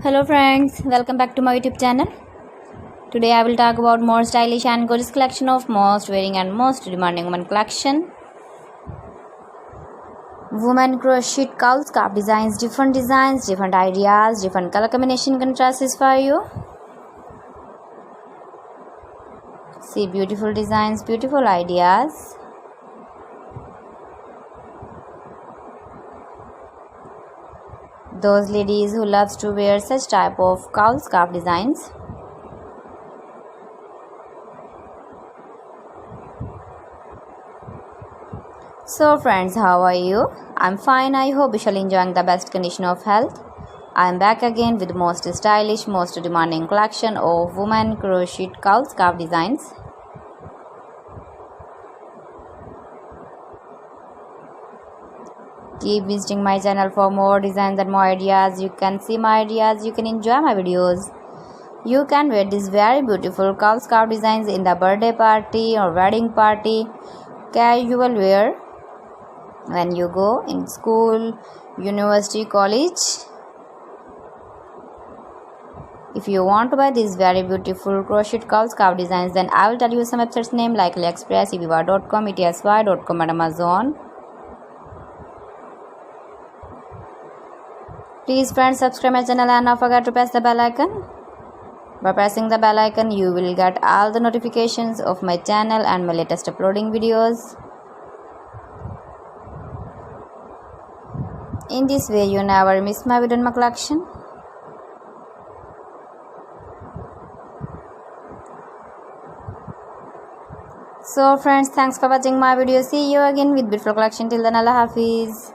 Hello friends, welcome back to my YouTube channel. Today I will talk about more stylish and gorgeous collection of most wearing and most demanding women collection. Women crochet cowl scarf designs, different ideas, different color combination contrasts for you. See beautiful designs, beautiful ideas. Those ladies who loves to wear such type of cowl scarf designs. So friends, how are you? I'm fine. I hope you shall enjoying the best condition of health. I'm back again with most stylish, most demanding collection of women crochet cowl scarf designs. Keep visiting my channel for more designs and more ideas. You can see my ideas, you can enjoy my videos. You can wear these very beautiful cowl scarf designs in the birthday party or wedding party, casual wear, when you go in school, university, college. If you want to buy these very beautiful crochet cowl scarf designs, then I will tell you some websites name like AliExpress, eviva.com, etsy.com and Amazon. Please friends, subscribe my channel and don't forget to press the bell icon. By pressing the bell icon, you will get all the notifications of my channel and my latest uploading videos. In this way, you never miss my video in my collection. So friends, thanks for watching my video. See you again with beautiful collection. Till then, Allah Hafiz.